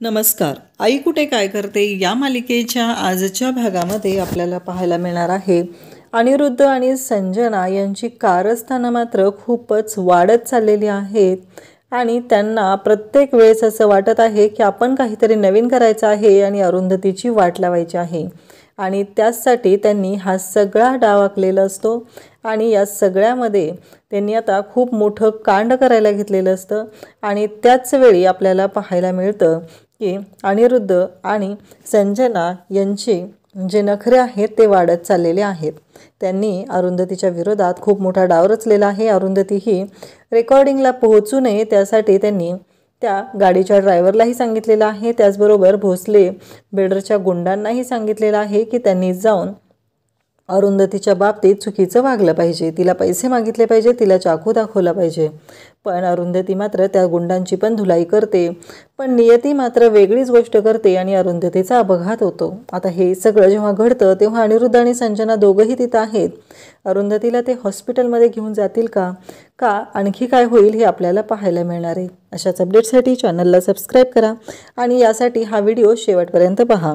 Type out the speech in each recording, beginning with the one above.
नमस्कार. आई कुठे काय करते या मालिकेच्या आजच्या भागामध्ये आपल्याला पाहायला मिळणार आहे अनिरुद्ध आणि संजना यांची कारस्थानं मात्र खूपच वाढत चाललेली आहेत आणि त्यांना प्रत्येक वेळेस असं वाटत आहे की आपण काहीतरी नवीन करायचं आहे आणि अरुंधतीची वाट लावायची आहे आणि त्याचसाठी त्यांनी हा सगळा डाव आखलेला असतो आणि या सगळ्यामध्ये त्यांनी आता खूप मोठं कांड करायला घेतलेलं असतं आणि त्याच वेळी आपल्याला पाहायला मिळतं की अनिरुद्ध आणि संजना यांचे जे नखरे आहेत ते वाढत चाललेले आहेत. त्यांनी अरुंधतीच्या विरोधात खूप मोठा डाव रचलेला आहे. अरुंधती ही रेकॉर्डिंगला पोहोचू नये त्यासाठी त्यांनी त्या गाडीच्या ड्रायव्हरलाही सांगितलेलं आहे. त्याचबरोबर भोसले बिल्डरच्या गुंडांनाही सांगितलेलं आहे की त्यांनी जाऊन अरुंधतीच्या बाबतीत चुकीचं वागलं पाहिजे, तिला पैसे मागितले पाहिजे, तिला चाकू दाखवला पाहिजे. पण अरुंधती मात्र त्या गुंडांची पण धुलाई करते, पण नियती मात्र वेगळीच गोष्ट करते आणि अरुंधतीचा अपघात होतो. आता हे सगळं जेव्हा घडतं तेव्हा अनिरुद्ध आणि संजना दोघंही तिथं आहेत. अरुंधतीला ते हॉस्पिटलमध्ये घेऊन जातील का आणखी काय होईल हे आपल्याला पाहायला मिळणार आहे. अशाच अपडेटसाठी चॅनलला सबस्क्राईब करा आणि यासाठी हा व्हिडिओ शेवटपर्यंत पहा.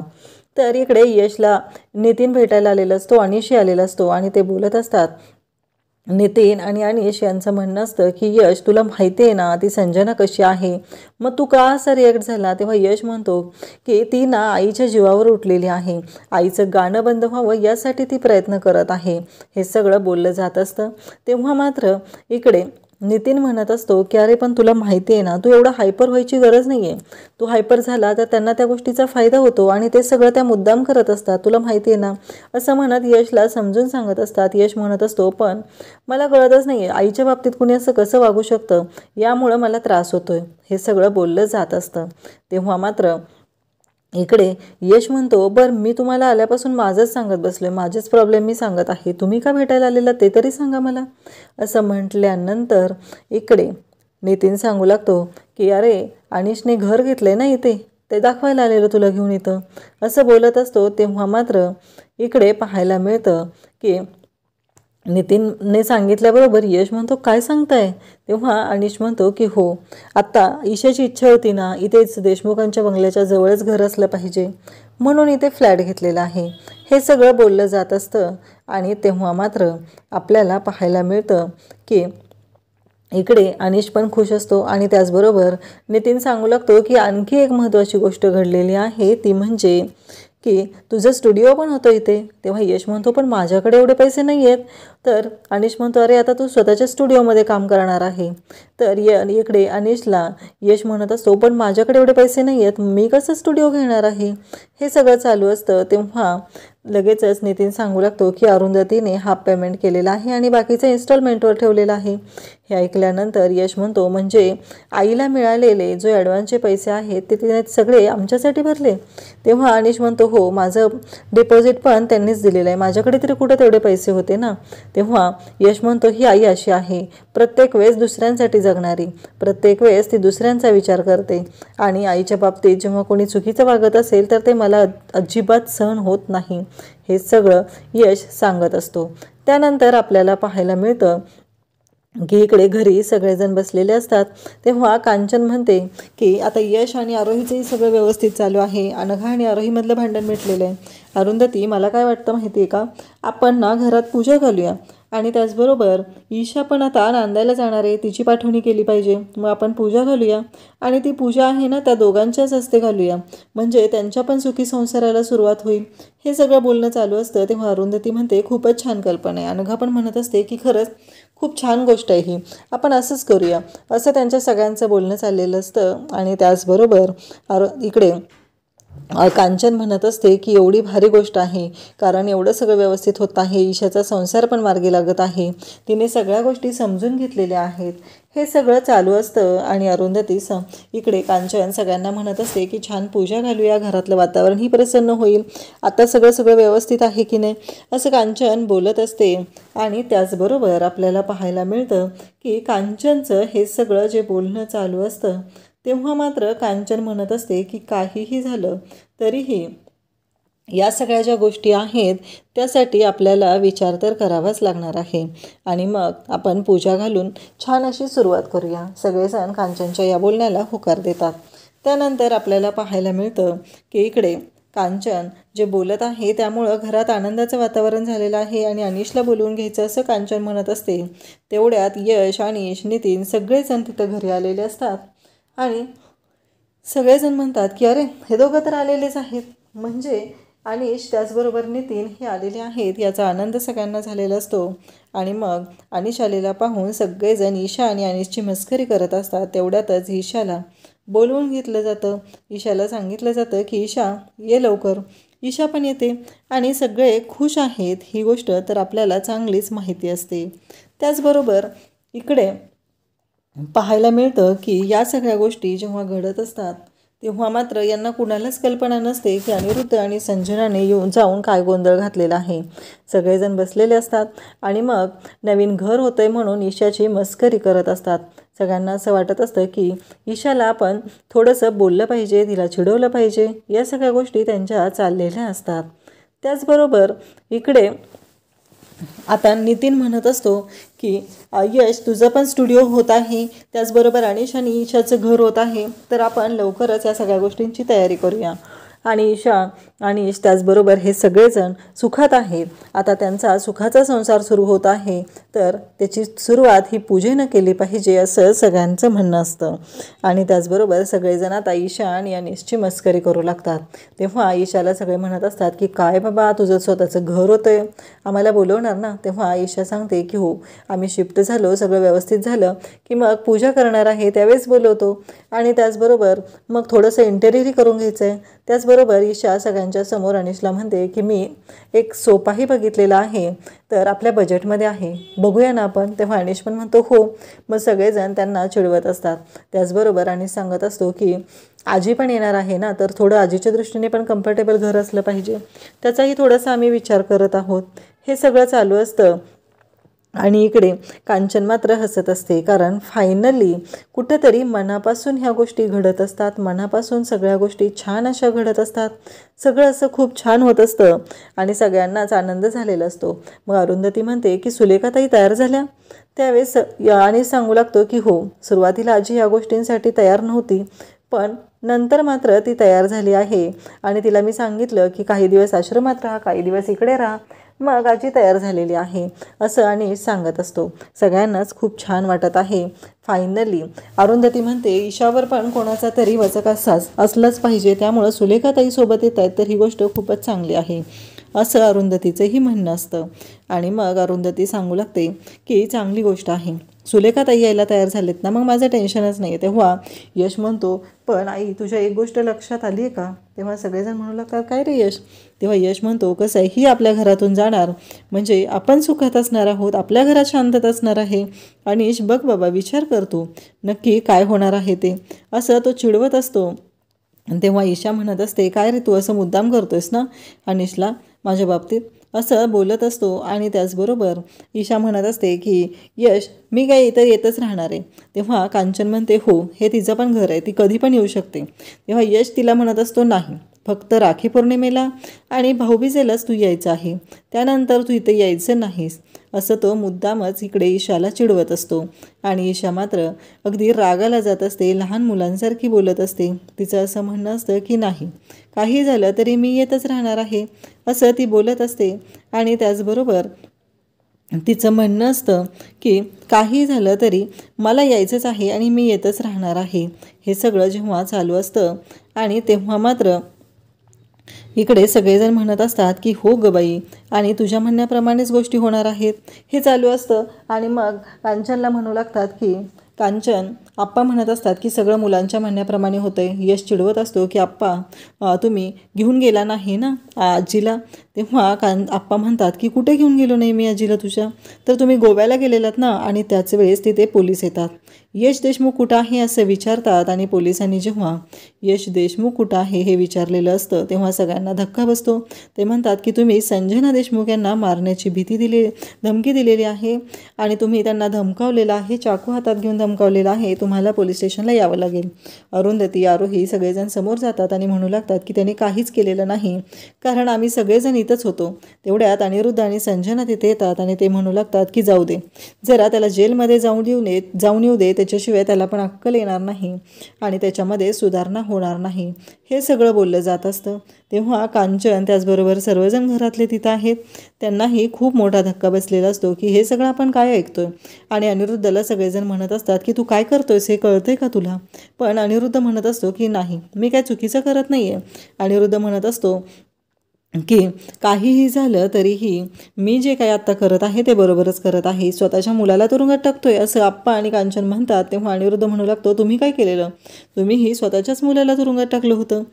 तर इकडे यशला नितीन भेटायला आलेला असतो, अनिश आलेला असतो आणि ते बोलत असतात. नितीन आणि अनिश यांचं म्हणणं असतं की यश तुला माहिती आहे ना ती संजना कशी आहे, मग तू का असा रिॲक्ट झाला. तेव्हा यश म्हणतो की ती ना आईच्या जीवावर उठलेली आहे, आईचं गाणं बंद व्हावं यासाठी ती प्रयत्न करत आहे. हे सगळं बोललं जात असतं. तेव्हा मात्र इकडे नितीन म्हणत असतो की अरे पण तुला माहिती आहे ना तू एवढा हायपर व्हायची गरज नाही आहे, तू हायपर झाला तर त्यांना त्या गोष्टीचा फायदा होतो आणि ते सगळं त्या मुद्दाम करत असतात, तुला माहिती आहे ना असं म्हणत यशला समजून सांगत असतात. यश म्हणत असतो पण मला कळतच नाही आहे आईच्या बाबतीत कुणी असं कसं वागू शकतं, यामुळं मला त्रास होतोय. हे सगळं बोललं जात असतं. तेव्हा मात्र इकडे यश म्हणतो बरं मी तुम्हाला आल्यापासून माझंच सांगत बसलोय, माझेच प्रॉब्लेम मी सांगत आहे, तुम्ही का भेटायला आलेला ते तरी सांगा मला. असं म्हटल्यानंतर इकडे नितीन सांगू लागतो की अरे अनिशने घर घेतलंय ना इथे, ते दाखवायला आलेलं तुला घेऊन इथं, असं बोलत असतो. तेव्हा मात्र इकडे पाहायला मिळतं की नितीनने सांगितल्याबरोबर यश म्हणतो काय सांगताय. तेव्हा अनिश म्हणतो की हो आत्ता ईशाची इच्छा होती ना इथेच देशमुखांच्या बंगल्याच्या जवळच घर असलं पाहिजे म्हणून इथे फ्लॅट घेतलेला आहे. हे सगळं बोललं जात असतं आणि तेव्हा मात्र आपल्याला पाहायला मिळतं की इकडे अनिश पण खुश असतो आणि त्याचबरोबर नितीन सांगू लागतो की आणखी एक महत्त्वाची गोष्ट घडलेली आहे ती म्हणजे की तुझं स्टुडिओ पण होतं इथे. तेव्हा यश म्हणतो पण माझ्याकडे एवढे पैसे नाही आहेत. तर अनिश म्हणतो अरे आता तू स्वतःच्या स्टुडिओमध्ये काम करणार आहे. तर इकडे अनिशला यश म्हणत असतो पण माझ्याकडे एवढे पैसे नाही आहेत, मी कसं स्टुडिओ घेणार आहे. हे सगळं चालू असतं. तेव्हा लगेचच नितीन सांगू लागतो की अरुंधतीने हाफ पेमेंट केलेला आहे आणि बाकीचं इन्स्टॉलमेंटवर ठेवलेलं आहे. हे ऐकल्यानंतर यश म्हणतो म्हणजे आईला मिळालेले जो ॲडव्हान्सचे पैसे आहेत ते तिने सगळे आमच्यासाठी भरले. तेव्हा अनिश म्हणतो हो माझं डिपॉझिट पण त्यांनीच दिलेलं आहे, माझ्याकडे तरी कुठं तेवढे पैसे होते ना. तेव्हा यश म्हणतो ही आई अशी आहे, प्रत्येक वेळेस दुसऱ्यांसाठी जगणारी, प्रत्येक वेळेस ती दुसऱ्यांचा विचार करते आणि आईच्या बाबतीत जेव्हा कोणी चुकीचं वागत असेल तर ते मला अजिबात सहन होत नाही. हे सगळं यश सांगत असतो. त्यानंतर आपल्याला पाहायला मिळतं की इकडे घरी सगळेजण बसलेले असतात. तेव्हा कांचन म्हणते की आता यश आणि आरोहीचंही सगळं व्यवस्थित चालू आहे, अनघा आणि आरोहीमधलं भांडण मिटलेलं आहे. अरुंधती मला काय वाटतं माहिती आहे का, आपण ना घरात पूजा घालूया आणि त्याचबरोबर ईशा पण आता नांदायला जाणार आहे, तिची पाठवणी केली पाहिजे, मग आपण पूजा घालूया आणि ती पूजा आहे ना त्या दोघांच्याच हस्ते घालूया म्हणजे त्यांच्या पण सुखी संसाराला सुरुवात होईल. हे सगळं बोलणं चालू असतं. तेव्हा अरुंधती म्हणते खूपच छान कल्पना आहे. अनघा पण म्हणत असते की खरंच खूप छान गोष्ट आहे ही, आपण असंच करूया. असं त्यांच्या सगळ्यांचं बोलणं चाललेलं असतं आणि त्याचबरोबर इकडे कांचन म्हणत असते की एवढी भारी गोष्ट आहे कारण एवढं सगळं व्यवस्थित होत आहे, ईशाचा संसार पण मार्गी लागत आहे, तिने सगळ्या गोष्टी समजून घेतलेल्या आहेत. हे सगळं चालू असतं आणि अरुंधती इकडे कांचन सगळ्यांना म्हणत असते की छान पूजा घालूया, घरातलं वातावरणही प्रसन्न होईल, आता सगळं व्यवस्थित आहे की नाही असं कांचन बोलत असते. आणि त्याचबरोबर आपल्याला पाहायला मिळतं की कांचनचं हे सगळं जे बोलणं चालू असतं तेव्हा मात्र कांचन म्हणत असते की काहीही झालं तरीही या सगळ्या ज्या गोष्टी आहेत त्यासाठी आपल्याला विचार तर करावाच लागणार आहे आणि मग आपण पूजा घालून छान अशी सुरुवात करूया. सगळेजण कांचनच्या या बोलण्याला होकार देतात. त्यानंतर आपल्याला पाहायला मिळतं की इकडे कांचन जे बोलत आहे त्यामुळं घरात आनंदाचं वातावरण झालेलं आहे आणि अनिशला बोलवून घ्यायचं असं कांचन म्हणत असते. तेवढ्यात यश, अनिश, नितीन सगळेजण तिथं घरी आलेले असतात आणि सगळेजण म्हणतात की अरे हे दोघं तर आलेलेच आहेत, म्हणजे अनिश त्याचबरोबर नितीन हे आलेले आहेत याचा आनंद सगळ्यांना झालेला असतो. आणि मग अनिश आलेला पाहून सगळेजण ईशा आणि अनिशची मस्करी करत असतात. तेवढ्यातच ईशाला बोलवून घेतलं जातं. ईशाला सांगितलं जातं की ईशा ये लवकर. ईशा पण येते आणि सगळे खुश आहेत. ही गोष्ट तर आपल्याला चांगलीच माहिती असते. त्याचबरोबर इकडे पाहायला मिळतं की या सगळ्या गोष्टी जेव्हा घडत असतात तेव्हा मात्र यांना कुणालाच कल्पना नसते की अनिरुद्ध आणि संजनाने येऊन जाऊन काय गोंधळ घातलेला आहे. सगळेजण बसलेले असतात आणि मग नवीन घर होतंय म्हणून ईशाची मस्करी करत असतात. सगळ्यांना असं वाटत असतं की ईशाला आपण थोडंसं बोललं पाहिजे, तिला चिडवलं पाहिजे. या सगळ्या गोष्टी त्यांच्या चाललेल्या असतात. त्याचबरोबर इकडे आता नितीन म्हणत असतो की यश तुझं पण स्टुडिओ होत आहे, त्याचबरोबर अनिश आणि ईशाचं घर होत आहे, तर आपण लवकरच या सगळ्या गोष्टींची तयारी करूया. आणि ईशा आणि त्याचबरोबर हे सगळेजण सुखात आहेत. आता त्यांचा सुखाचा संसार सुरू होत आहे, तर त्याची सुरुवात ही पूजेनं केली पाहिजे असं सगळ्यांचं म्हणणं असतं. आणि त्याचबरोबर सगळेजण आता ईशा आणि अनिशची मस्करी करू लागतात. तेव्हा ईशाला सगळे म्हणत असतात की काय बाबा तुझं स्वतःचं घर होतं, आम्हाला बोलवणार ना. तेव्हा ईशा सांगते की हो, आम्ही शिफ्ट झालो, सगळं व्यवस्थित झालं की मग पूजा करणार आहे त्यावेळेस बोलवतो. आणि त्याचबरोबर मग थोडंसं इंटेरियरही करून घ्यायचं आहे. त्याचबरोबर ईशा सगळ्यांच्या समोर अनिशला म्हणते की मी एक सोफाही बघितलेला आहे, तर आपल्या बजेटमध्ये आहे, बघूया ना आपण. तेव्हा अनिश पण म्हणतो हो. मग सगळेजण त्यांना चिडवत असतात. त्याचबरोबर अनिश सांगत असतो की आजी पण येणार आहे ना, तर थोडं आजीच्या दृष्टीने पण कम्फर्टेबल घर असलं पाहिजे, त्याचाही थोडासा आम्ही विचार करत आहोत. हे सगळं चालू असतं आणि इकडे कांचन मात्र हसत असते, कारण फायनली कुठंतरी मनापासून ह्या गोष्टी घडत असतात. मनापासून सगळ्या गोष्टी छान अशा घडत असतात. सगळं असं खूप छान होत असतं आणि सगळ्यांनाच आनंद झालेला असतो. मग अरुंधती म्हणते की सुलेखाताई तयार झाल्या. त्यावेळेस आणि सांगू लागतो की हो, सुरुवातीला आजी या गोष्टींसाठी तयार नव्हती, पण नंतर मात्र ती तयार झाली आहे. आणि तिला मी सांगितलं की काही दिवस आश्रमात राहा, काही दिवस इकडे राहा, मग आजी तयार झालेली आहे असं आणि सांगत असतो. सगळ्यांनाच खूप छान वाटत आहे. फायनली अरुंधती म्हणते ईशावर पण कोणाचा तरी वचक असलाच पाहिजे, त्यामुळं सुलेखाताईसोबत येत आहेत तर ही गोष्ट खूपच चांगली आहे असं अरुंधतीचंही म्हणणं असतं. आणि मग अरुंधती सांगू लागते की चांगली गोष्ट आहे, सुलेखाताई यायला तयार झालेत ना, मग माझं टेन्शनच नाही आहे. तेव्हा यश म्हणतो पण आई तुझ्या एक गोष्ट लक्षात आली आहे का. तेव्हा सगळेजण म्हणू लागतात काय रे यश. तेव्हा यश म्हणतो कसं आहे, ही आपल्या घरातून जाणार म्हणजे आपण सुखात असणार आहोत, आपल्या घरात शांतता असणार आहे. अनिश बघ बाबा, विचार करतो नक्की काय होणार आहे ते, असं तो चिडवत असतो. तेव्हा ईशा म्हणत असते काय रे तू असं मुद्दाम करतोयस ना अनिशला माझ्या बाबतीत, असं बोलत असतो. आणि त्याचबरोबर ईशा म्हणत असते की यश मी काय इथं येतच राहणार आहे. तेव्हा कांचन म्हणते हो, हे तिचं पण घर आहे, ती कधी पण येऊ शकते. तेव्हा यश तिला म्हणत असतो नाही, फक्त राखी पौर्णिमेला आणि भाऊबीजेलाच तू यायचं आहे, त्यानंतर तू इथे यायचं नाहीस, असं तो मुद्दामच इकडे ईशाला चिडवत असतो. आणि ईशा मात्र अगदी रागाला जात असते, लहान मुलांसारखी बोलत असते. तिचं असं म्हणणं असतं की नाही, काही झालं तरी मी येतच राहणार आहे असं ती बोलत असते. आणि त्याचबरोबर तिचं म्हणणं असतं की काही झालं तरी मला यायचंच आहे आणि मी येतच राहणार आहे. हे सगळं जेव्हा चालू असतं आणि तेव्हा मात्र इकडे सगळेजण म्हणत असतात की हो ग बाई, आणि तुझ्या म्हणण्याप्रमाणेच गोष्टी होणार आहेत. हे चालू असतं. आणि मग कांचनला म्हणू लागतात की कांचन, आप्पा म्हणत असतात की सगळं मुलांच्या म्हणण्याप्रमाणे होतं आहे. यश चिडवत असतो की आप्पा तुम्ही घेऊन गेला नाही ना आजीला. तेव्हा आप्पा म्हणतात की कुठे घेऊन गेलो नाही मी आजीला तुझ्या, तर तुम्ही गोव्याला गेलेलात ना. आणि त्याच वेळेस तिथे पोलीस येतात. यश देशमुख कुठं आहे असं विचारतात आणि पोलिसांनी जेव्हा यश देशमुख कुठं आहे हे विचारलेलं असतं तेव्हा सगळ्यांना धक्का बसतो. ते म्हणतात की तुम्ही संजना देशमुख यांना मारण्याची धमकी दिलेली आहे आणि तुम्ही त्यांना धमकावलेलं आहे, चाकू हातात घेऊन धमकावलेलं आहे, तुम्हाला पोलीस स्टेशनला यावं लागेल. अरुंधती, आरोही सगळेजण समोर जातात आणि म्हणू लागतात की त्यांनी काहीच केलेलं नाही, कारण आम्ही सगळेजण इथे इथंच होतो. तेवढ्यात अनिरुद्ध आणि संजना तिथे येतात आणि ते म्हणू लागतात की जाऊ दे, जरा त्याला जेलमध्ये जाऊन येऊ दे, त्याच्याशिवाय त्याला पण अक्कल येणार नाही आणि त्याच्यामध्ये सुधारणा होणार नाही, हे सगळं बोललं जात असतं. तेव्हा कांचन त्याचबरोबर सर्वजण घरातले तिथं आहेत. त्यांनाही खूप मोठा धक्का बसलेला असतो की हे सगळं आपण काय ऐकतोय. आणि अनिरुद्धला सगळेजण म्हणत असतात की तू काय करतोयस, हे कळतंय का तुला. पण अनिरुद्ध म्हणत असतो की नाही, मी काय चुकीचं करत नाही आहे. अनिरुद्ध म्हणत असतो की काहीही झालं तरीही मी जे काही आत्ता करत आहे ते बरोबरच करत आहे. स्वतःच्या मुलाला तुरुंगात टाकतोय असं आप्पा आणि कांचन म्हणतात. तेव्हा अनिरुद्ध म्हणू लागतो, तुम्ही काय केलेलं, तुम्हीही स्वतःच्याच मुलाला तुरुंगात टाकलं होतं.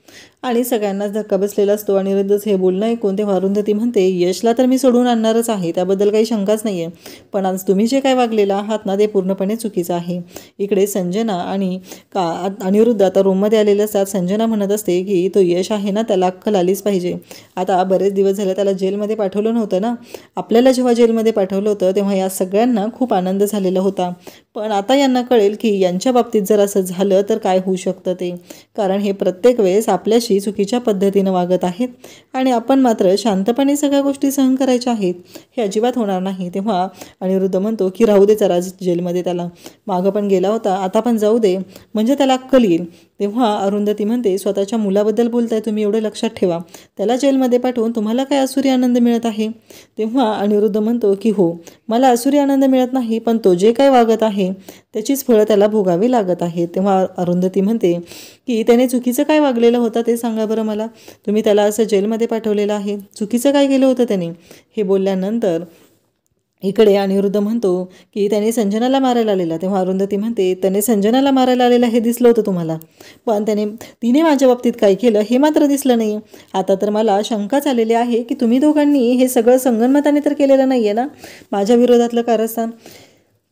आणि सगळ्यांनाच धक्का बसलेला असतो. अनिरुद्धच हे बोलणं ऐकून तेव्हा अरुंधती म्हणते, यशला तर मी सोडून आणणारच आहे, त्याबद्दल काही शंकाच नाही आहे, पण आज तुम्ही जे काय वागलेलं आहात ना ते पूर्णपणे चुकीचं आहे. इकडे संजना आणि अनिरुद्ध आता रूममध्ये आलेले असतात. संजना म्हणत असते की तो यश आहे ना, त्याला अक्कल आलीच पाहिजे. आता बरेच दिवस झाले त्याला जेलमध्ये पाठवलं नव्हतं ना. आपल्याला जेव्हा जेलमध्ये पाठवलं होतं तेव्हा या सगळ्यांना खूप आनंद झालेला होता. पण आता यांना कळेल की यांच्या बाबतीत जर असं झालं तर काय होऊ शकतं ते. कारण हे प्रत्येक वेळेस आपल्याशी चुकीच्या पद्धतीनं वागत आहेत आणि आपण मात्र शांतपणे सगळ्या गोष्टी सहन करायच्या आहेत, हे अजिबात होणार नाही. तेव्हा अनिरुद्ध म्हणतो की राहू दे जरा जेलमध्ये, त्याला मागं पण गेला होता, आता पण जाऊ दे, म्हणजे त्याला अक्कल येईल. तेव्हा अरुंधती म्हणते, स्वतःच्या मुलाबद्दल बोलताय तुम्ही, एवढं लक्षात ठेवा, त्याला जेलमध्ये पाठवून तुम्हाला काय आसुरी आनंद मिळत आहे. तेव्हा अनिरुद्ध म्हणतो की हो, मला आसुरी आनंद मिळत नाही, पण तो जे काय वागत आहे त्याचीच फळं त्याला भोगावी लागत आहेत. तेव्हा अरुंधती म्हणते की त्याने चुकीचं काय वागलेलं होतं ते सांगा बरं मला, तुम्ही त्याला असं जेलमध्ये पाठवलेलं आहे, चुकीचं काय केलं होतं त्याने. हे बोलल्यानंतर इकडे अनिरुद्ध म्हणतो की त्याने संजनाला मारायला आलेला. तेव्हा अरुंधती म्हणते, त्याने संजनाला मारायला आलेला हे दिसलं होतं तुम्हाला, पण तिने माझ्या बाबतीत काय केलं हे मात्र दिसलं नाही. आता तर मला शंकाच आलेली आहे की तुम्ही दोघांनी हे सगळं संगनमताने तर केलेलं नाही आहे ना माझ्या विरोधातलं कारस्थान.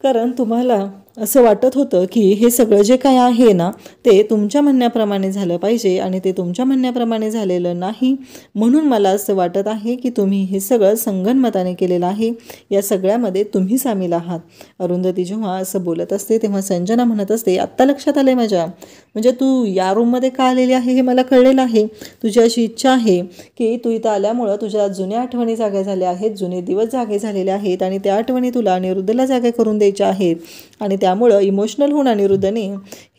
कारण तुम्हाला असं वाटत होतं की हे सगळं जे काय आहे ना ते तुमच्या म्हणण्याप्रमाणे झालं पाहिजे आणि ते तुमच्या म्हणण्याप्रमाणे झालेलं नाही, म्हणून मला असं वाटत आहे की तुम्ही हे सगळं संगनमताने केलेलं आहे, या सगळ्यामध्ये तुम्ही सामील आहात. अरुंधती जेव्हा असं बोलत असते तेव्हा संजना म्हणत असते, आत्ता लक्षात आलंय माझ्या, म्हणजे तू या रूममध्ये का आलेली आहे हे मला कळलेलं आहे. तुझी अशी इच्छा आहे की तू इथं आल्यामुळं तुझ्या जुन्या आठवणी जाग्या झाल्या आहेत, जुने दिवस जागे झालेले आहेत आणि त्या आठवणी तुला अनिरुद्धला जागे करून द्यायच्या आहेत आणि त्यामुळं इमोशनल होऊन अनिरुद्धने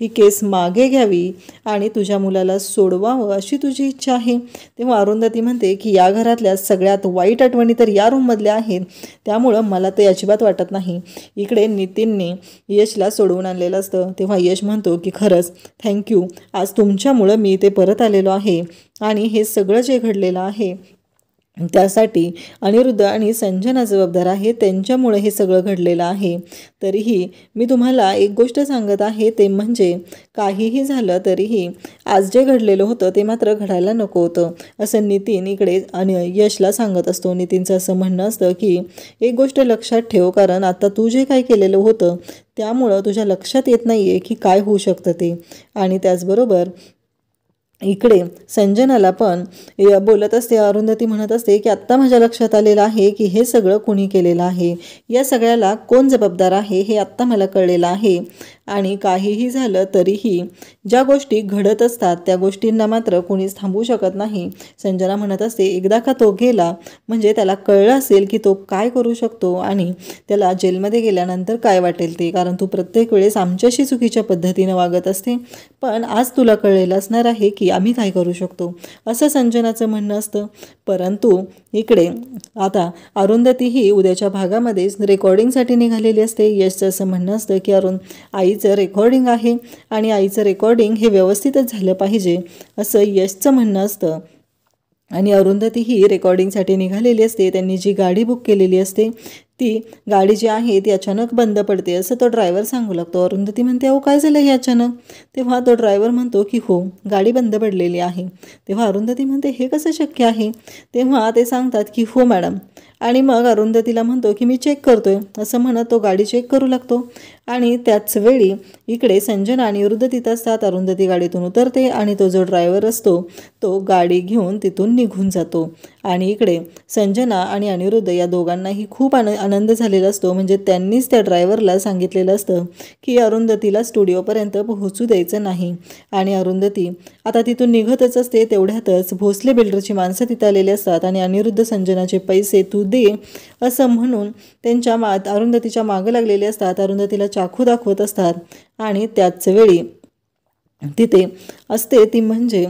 ही केस मागे घ्यावी आणि तुझ्या मुलाला सोडवावं अशी तुझी इच्छा आहे. तेव्हा अरुंधती म्हणते की या घरातल्या सगळ्यात वाईट आठवणी तर या रूममधल्या आहेत, त्यामुळं मला ते अजिबात वाटत नाही. इकडे नितीनने यशला सोडवून आणलेलं असतं. तेव्हा यश म्हणतो की खरंच थँक्यू, आज तुमच्यामुळं मी इथे परत आलेलो आहे आणि हे सगळं जे घडलेलं आहे त्यासाठी अनिरुद्ध आणि संजना जबाबदार आहे, त्यांच्यामुळे हे सगळं घडलेलं आहे. तरीही मी तुम्हाला एक गोष्ट सांगत आहे, ते म्हणजे काहीही झालं तरीही आज जे घडलेलं होतं ते मात्र घडायला नको होतं, असं नितीन इकडे यशला सांगत असतो. नितीनचं असं म्हणणं असतं की एक गोष्ट लक्षात ठेव, कारण आता तू जे काही केलेलं होतं त्यामुळं तुझ्या लक्षात येत नाही आहे की काय होऊ शकतं ते. आणि त्याचबरोबर इकडे संजनाला पण बोलत असते. अरुंधती म्हणत असते की आत्ता माझ्या लक्षात आलेलं आहे की हे सगळं कोणी केलेलं आहे, या सगळ्याला कोण जबाबदार आहे हे आत्ता मला कळलेलं आहे. आणि काहीही झालं तरीही ज्या गोष्टी घडत असतात त्या गोष्टींना मात्र कोणीच थांबवू शकत नाही. संजना म्हणत असते, एकदा का तो गेला म्हणजे त्याला कळलं असेल की तो काय करू शकतो आणि त्याला जेलमध्ये गेल्यानंतर काय वाटेल ते, कारण तू प्रत्येक वेळेस आमच्याशी चुकीच्या पद्धतीनं वागत असते, पण आज तुला कळलेलं असणार आहे की आम्ही काय करू शकतो, असं संजनाचं म्हणणं असतं. परंतु इकडे आता अरुंधती ही उद्याच्या भागामध्ये रेकॉर्डिंगसाठी निघालेली असते. यशचं असं म्हणणं असतं की आईचं रेकॉर्डिंग आहे आणि आईचं रेकॉर्डिंग हे व्यवस्थितच झालं पाहिजे असं यशचं म्हणणं असतं. आणि अरुंधती ही रेकॉर्डिंगसाठी निघालेली असते. त्यांनी जी गाडी बुक केलेली असते ती गाडी जी आहे ती अचानक बंद पडते असं तो ड्रायव्हर सांगू लागतो. अरुंधती म्हणते, अहो काय झालं हे अचानक. तेव्हा तो ड्रायव्हर म्हणतो की हो, गाडी बंद पडलेली आहे. तेव्हा अरुंधती म्हणते, हे कसं शक्य आहे. तेव्हा ते सांगतात की हो मॅडम, आणि मग अरुंधतीला म्हणतो की मी चेक करतोय, असं म्हणत तो गाडी चेक करू लागतो आणि त्याच वेळी इकडे संजना आणि अरुंधती तिथं असतात. अरुंधती गाडीतून उतरते आणि तो जो ड्रायव्हर असतो तो गाडी घेऊन तिथून निघून जातो. आणि इकडे संजना आणि अनिरुद्ध या दोघांनाही खूप आनंद झालेला असतो. म्हणजे त्यांनीच त्या ड्रायव्हरला सांगितलेलं असतं की अरुंधतीला स्टुडिओपर्यंत पोहोचू द्यायचं नाही. आणि अरुंधती आता तिथून निघतच असते. तेवढ्यातच भोसले बिल्डरची माणसं तिथं आलेली असतात आणि अनिरुद्ध संजनाचे पैसे तू दे असं म्हणून त्यांच्या अरुंधतीच्या मागं लागलेले असतात. अरुंधतीला चाकू दाखवत असतात. आणि त्याच वेळी तिथे असते ती म्हणजे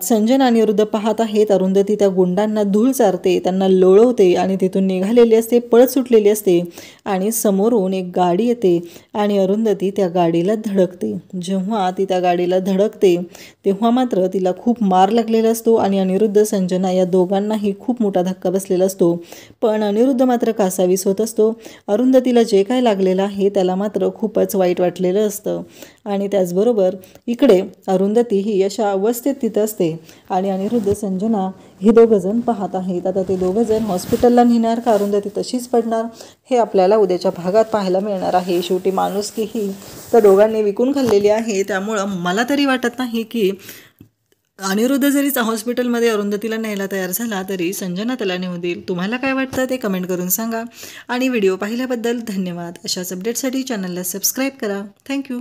संजना आणि अनिरुद्ध पाहत आहेत. अरुंधती त्या गुंडांना धूळ चारते, त्यांना लोळवते आणि तिथून निघालेली असते, पळत सुटलेली असते. आणि समोरून एक गाडी येते आणि अरुंधती त्या गाडीला धडकते. जेव्हा ती त्या गाडीला धडकते तेव्हा मात्र तिला खूप मार लागलेला असतो आणि अनिरुद्ध संजना या दोघांनाही खूप मोठा धक्का बसलेला असतो. पण अनिरुद्ध मात्र कासावीस होत असतो. अरुंधतीला जे काय लागलेलं आहे त्याला मात्र खूपच वाईट वाटलेलं असतं. आणि त्याचबरोबर इकडे अरुंधती ही अशा अवस्थेत तिथं असते आणि अनिरुद्ध संजना हे दोघंजण पाहत आहेत. आता ते दोघंजण हॉस्पिटलला नेणार का अरुंधती तशीच पडणार हे आपल्याला उद्याच्या भागात पाहायला मिळणार आहे. शेवटी माणुसकी ही त्या दोघांनी विकून खाल्लेली आहे. त्यामुळं मला तरी वाटत नाही की अनिरुद्ध जरी हॉस्पिटलमध्ये अरुंधतीला न्यायला तयार झाला तरी संजना त्याला नेऊ देईल. तुम्हाला काय वाटतं ते कमेंट करून सांगा. आणि व्हिडिओ पाहिल्याबद्दल धन्यवाद. अशाच अपडेटसाठी चॅनलला सबस्क्राईब करा. थँक्यू.